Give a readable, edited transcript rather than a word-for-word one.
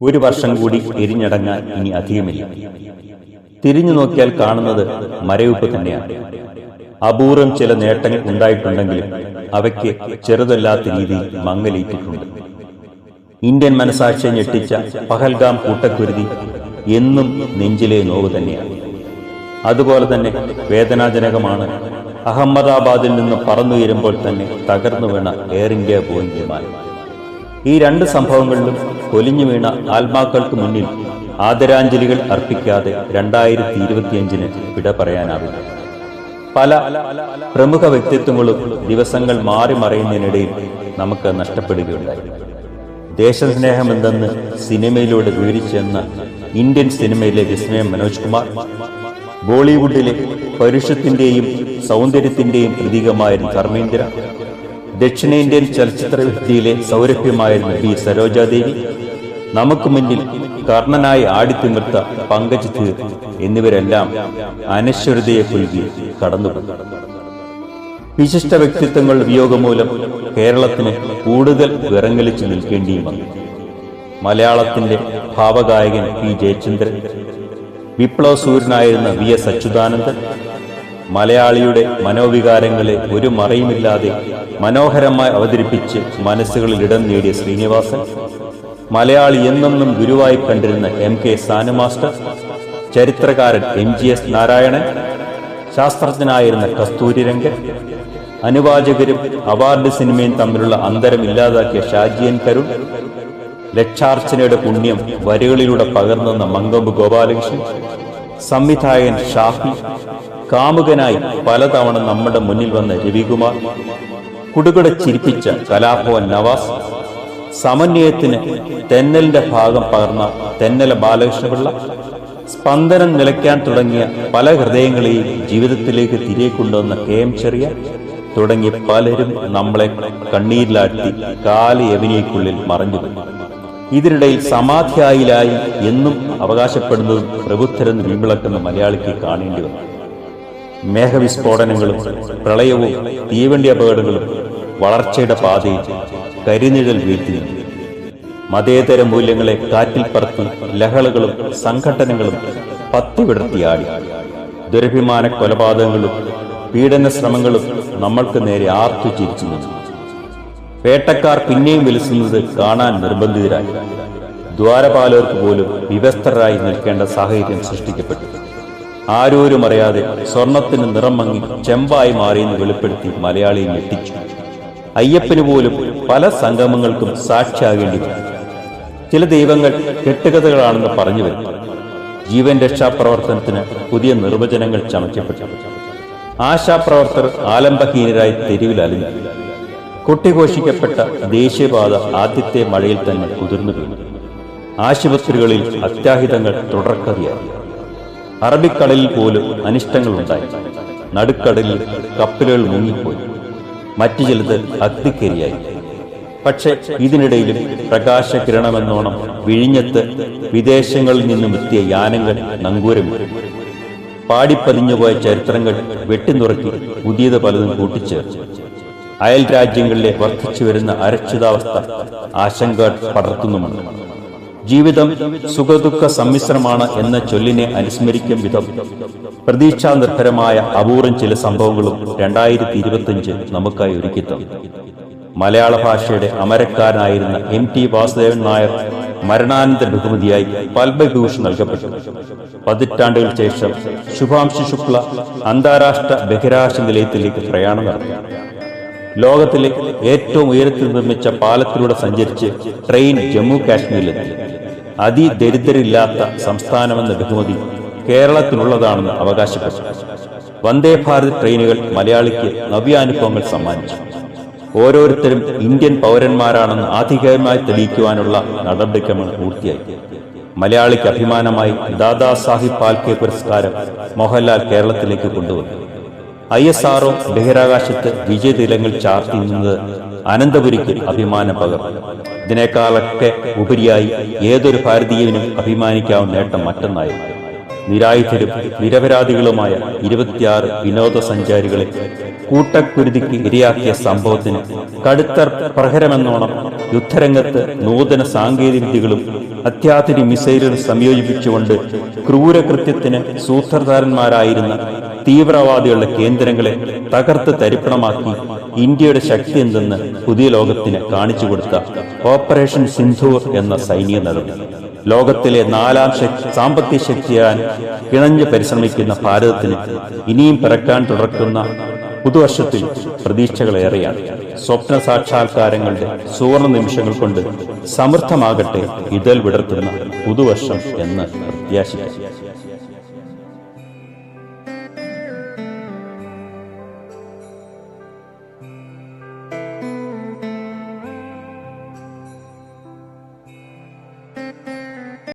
ഒരു വർഷം കൂടി എരിഞ്ഞടങ്ങാൻ ഇനി അധികമില്ല. തിരിഞ്ഞു നോക്കിയാൽ കാണുന്നത് മരവിപ്പ് തന്നെയാണ്. അപൂർവം ചില നേട്ടങ്ങൾ ഉണ്ടായിട്ടുണ്ടെങ്കിലും അവയ്ക്ക് ചെറുതല്ലാത്ത രീതിയിൽ മങ്ങലേറ്റിട്ടുണ്ട്. ഇന്ത്യൻ മനസാക്ഷിയെ ഞെട്ടിച്ച പഹൽഗാം കൂട്ടക്കുരുതി എന്നും നെഞ്ചിലെ നോവ് തന്നെയാണ്. അതുപോലെ തന്നെ വേദനാജനകമാണ് അഹമ്മദാബാദിൽ നിന്ന് പറന്നുയരുമ്പോൾ തന്നെ തകർന്നു വീണ എയർ ഇന്ത്യ ബോയിംഗ് വിമാനം. ഈ രണ്ട് സംഭവങ്ങളിലും പൊലിഞ്ഞു വീണ ആത്മാക്കൾക്ക് മുന്നിൽ ആദരാഞ്ജലികൾ അർപ്പിക്കാതെ 2025 വിട പറയാനാവില്ല. പല പ്രമുഖ വ്യക്തിത്വങ്ങളും ദിവസങ്ങൾ മാറി മറയുന്നതിനിടയിൽ നമുക്ക് നഷ്ടപ്പെടുകയുണ്ടായി. ദേശസ്നേഹമെന്തെന്ന് സിനിമയിലൂടെ വിവരിച്ചെന്ന ഇന്ത്യൻ സിനിമയിലെ വിസ്മയം മനോജ് കുമാർ, ബോളിവുഡിലെ പൗരുഷത്തിന്റെയും സൗന്ദര്യത്തിന്റെയും പ്രതീകമായിരുന്ന ധർമ്മേന്ദ്ര, ദക്ഷിണേന്ത്യൻ ചലച്ചിത്രവിദ്യയിലെ സൗരഭ്യമായിരുന്ന ബി സരോജാദേവി, നമുക്ക് മുന്നിൽ കർണനായി ആടിത്തിമിർത്ത പങ്കജ് ധീർ എന്നിവരെല്ലാം അനശ്വരതയെ പുൽകി കടന്നുപോയി. വിശിഷ്ട വ്യക്തിത്വങ്ങളുടെ വിയോഗം മൂലം കേരളത്തിന് കൂടുതൽ വിറങ്ങലിച്ചു നിൽക്കേണ്ടിയും വന്നു. മലയാളത്തിന്റെ ഭാവഗായകൻ പി ജയചന്ദ്രൻ, വിപ്ലവ സൂര്യനായിരുന്ന വി എസ് അച്യുതാനന്ദൻ, മലയാളിയുടെ മനോവികാരങ്ങളെ ഒരു മറയുമില്ലാതെ മനോഹരമായി അവതരിപ്പിച്ച് മനസ്സുകളിൽ ഇടം നേടിയ ശ്രീനിവാസൻ, മലയാളി എന്നെന്നും ഗുരുവായി കണ്ടിരുന്ന MK സാനു മാസ്റ്റർ, ചരിത്രകാരൻ MGS നാരായണൻ, ശാസ്ത്രജ്ഞനായിരുന്ന കസ്തൂരിരംഗൻ, അനുവാചകരും അവാർഡ് സിനിമയും തമ്മിലുള്ള അന്തരം ഇല്ലാതാക്കിയ ഷാജിയൻ കരുൺ, ലക്ഷാർച്ചനയുടെ പുണ്യം വരികളിലൂടെ പകർന്നെന്ന മങ്കമ്പ് ഗോപാലകൃഷ്ണൻ, സംവിധായകൻ ഷാഫി, കാമുകനായി പലതവണ നമ്മുടെ മുന്നിൽ വന്ന രവികുമാർ, കുടുകുട ചിരിപ്പിച്ച കലാഭവൻ നവാസ്, സമന്വയത്തിന് തെന്നലിന്റെ ഭാഗം പകർന്ന തെന്നല ബാലകൃഷ്ണപിള്ള, സ്പന്ദനം നിലയ്ക്കാൻ തുടങ്ങിയ പല ഹൃദയങ്ങളെയും ജീവിതത്തിലേക്ക് തിരികെ കൊണ്ടുവന്ന KM ചെറിയ തുടങ്ങിയ പലരും നമ്മളെ കണ്ണീരിലാട്ടി കാലയവനിക്കുള്ളിൽ മറഞ്ഞുപോയി. ഇതിനിടയിൽ സമാധിയായിലായി എന്നും അവകാശപ്പെടുന്നതും പ്രബുദ്ധരെന്ന് വീമ്പിളക്കുന്ന മലയാളിക്ക് കാണേണ്ടി വന്നു. മേഘവിസ്ഫോടനങ്ങളും പ്രളയവും തീവണ്ടി അപകടങ്ങളും വളർച്ചയുടെ പാതയിൽ കരിനിഴൽ വീഴ്ത്തി നിന്നു. മതേതര മൂല്യങ്ങളെ കാറ്റിൽ പറത്തി ലഹളകളും സംഘടനകളും പത്തിവിടർത്തിയാടി. ദുരഭിമാന കൊലപാതകങ്ങളും പീഡന ശ്രമങ്ങളും നമ്മൾക്ക് നേരെ ആർത്തു ചിരിച്ചു നിന്നു. വേട്ടക്കാർ പിന്നെയും വിലസുന്നത് കാണാൻ നിർബന്ധിതരായി. ദ്വാരപാലകർക്ക് പോലും വിവസ്ത്രരായി നിൽക്കേണ്ട സാഹചര്യം സൃഷ്ടിക്കപ്പെട്ടു. ആരോരും അറിയാതെ സ്വർണത്തിന് നിറം മങ്ങി ചെമ്പായി മാറിയെന്ന് വെളിപ്പെടുത്തി മലയാളിയെ ഞെട്ടിച്ചു. അയ്യപ്പന് പോലും പല സംഗമങ്ങൾക്കും സാക്ഷിയാകേണ്ടി വന്നു. ചില ദൈവങ്ങൾ കെട്ടുകഥകളാണെന്ന് പറഞ്ഞു വരും. ജീവൻ രക്ഷാപ്രവർത്തനത്തിന് പുതിയ നിർവചനങ്ങൾ ചമയ്ക്കപ്പെട്ടു. ആശാപ്രവർത്തകർ ആലംബഹീനരായി തെരുവിൽ അലിഞ്ഞു. കൊട്ടിഘോഷിക്കപ്പെട്ട ദേശീയപാത ആദ്യത്തെ മഴയിൽ തന്നെ കുതിർന്നു വീണു. ആശുപത്രികളിൽ അത്യാഹിതങ്ങൾ തുടർക്കഥയായി. അറബിക്കടലിൽ പോലും അനിഷ്ടങ്ങളുണ്ടായി. നടുക്കടലിൽ കപ്പലുകൾ മുങ്ങിപ്പോയി. മറ്റു ചിലത് അഗ്നിക്കരിയായി. പക്ഷെ ഇതിനിടയിലും പ്രകാശകിരണമെന്നോണം വിഴിഞ്ഞത്ത് വിദേശങ്ങളിൽ നിന്നും എത്തിയ യാനങ്ങൾ നങ്കൂരമിട്ടു. പാടിപ്പതിഞ്ഞുപോയ ചരിത്രങ്ങൾ വെട്ടിനുറുക്കി പുതിയത് പലതും കൂട്ടിച്ചേർച്ചു. അയൽ രാജ്യങ്ങളിലെ വർദ്ധിച്ചു വരുന്ന അരക്ഷിതാവസ്ഥ ആശങ്ക പടർത്തുന്നുമുണ്ട്. ജീവിതം സുഖദുഃഖ സമ്മിശ്രമാണ് എന്ന ചൊല്ലിനെ അനുസ്മരിക്കും വിധം പ്രതീക്ഷാ നിർഭരമായ അപൂർവം ചില സംഭവങ്ങളും 2025 നമുക്കായി ഒരുക്കിത്തന്നു. മലയാള ഭാഷയുടെ അമരക്കാരനായിരുന്ന MT വാസുദേവൻ നായർ മരണാനന്തര ബഹുമതിയായി പത്മവിഭൂഷൺ നൽകപ്പെട്ടു. പതിറ്റാണ്ടുകൾക്ക് ശേഷം ശുഭാംശു ശുക്ല അന്താരാഷ്ട്ര ബഹിരാകാശ നിലയത്തിലേക്ക് പ്രയാണം നടത്തി. ലോകത്തിലെ ഏറ്റവും ഉയരത്തിൽ നിർമ്മിച്ച പാലത്തിലൂടെ സഞ്ചരിച്ച് ട്രെയിൻ ജമ്മു കാശ്മീരിലെത്തി. അതിദരിദ്രരില്ലാത്ത സംസ്ഥാനമെന്ന ബഹുമതി കേരളത്തിനുള്ളതാണെന്ന് അവകാശപ്പെട്ടു. വന്ദേ ഭാരത് ട്രെയിനുകൾ മലയാളിക്ക് നവ്യാനുഭവങ്ങൾ സമ്മാനിച്ചു. ഓരോരുത്തരും ഇന്ത്യൻ പൗരന്മാരാണെന്ന് ആധികാരികമായി തെളിയിക്കുവാനുള്ള നടപടിക്രമങ്ങൾ പൂർത്തിയായി. മലയാളിക്ക് അഭിമാനമായി ദാദാ സാഹിബ് ഫാൽക്കെ പുരസ്കാരം മോഹൻലാൽ കേരളത്തിലേക്ക് കൊണ്ടുവന്നു. ISRO ബഹിരാകാശത്ത് വിജയതിലങ്ങൾ ചാർത്തി നിന്നത് അനന്തപുരിക്ക് അഭിമാനം പകർന്നു. ഇതിനേക്കാളൊക്കെ ഉപരിയായി ഏതൊരു ഭാരതീയനും അഭിമാനിക്കാവുന്ന നേട്ടം മറ്റൊന്നായിരുന്നു. നിരായുധരും നിരപരാധികളുമായ 26 വിനോദസഞ്ചാരികളെ കൂട്ടക്കുരുതിക്ക് ഇരയാക്കിയ സംഭവത്തിന് കടുത്ത പ്രഹരമെന്നോണം യുദ്ധരംഗത്ത് നൂതന സാങ്കേതിക വിദ്യകളും അത്യാധുനിക മിസൈലുകൾ സംയോജിപ്പിച്ചുകൊണ്ട് ക്രൂരകൃത്യത്തിന് സൂത്രധാരന്മാരായിരുന്ന തീവ്രവാദികളുടെ കേന്ദ്രങ്ങളെ തകർത്ത് തരിപ്പണമാക്കി ഇന്ത്യയുടെ ശക്തി എന്തെന്ന് പുതിയ ലോകത്തിന് കാണിച്ചു കൊടുത്ത ഓപ്പറേഷൻ സിന്ധൂർ എന്ന സൈനിക നടപടി ലോകത്തിലെ 4ാം സാമ്പത്തിക ശക്തിയാൻ കിണഞ്ഞ് പരിശ്രമിക്കുന്ന ഭാരതത്തിന് ഇനിയും പിറക്കാൻ തുടർക്കുന്ന പുതുവർഷത്തിൽ പ്രതീക്ഷകളേറെയാണ്. സ്വപ്ന സാക്ഷാത്കാരങ്ങളുടെ സുവർണ നിമിഷങ്ങൾ കൊണ്ട് സമൃദ്ധമാകട്ടെ ഇതൾ വിടർത്തുന്ന പുതുവർഷം എന്ന് പ്രത്യാശിക്കാം.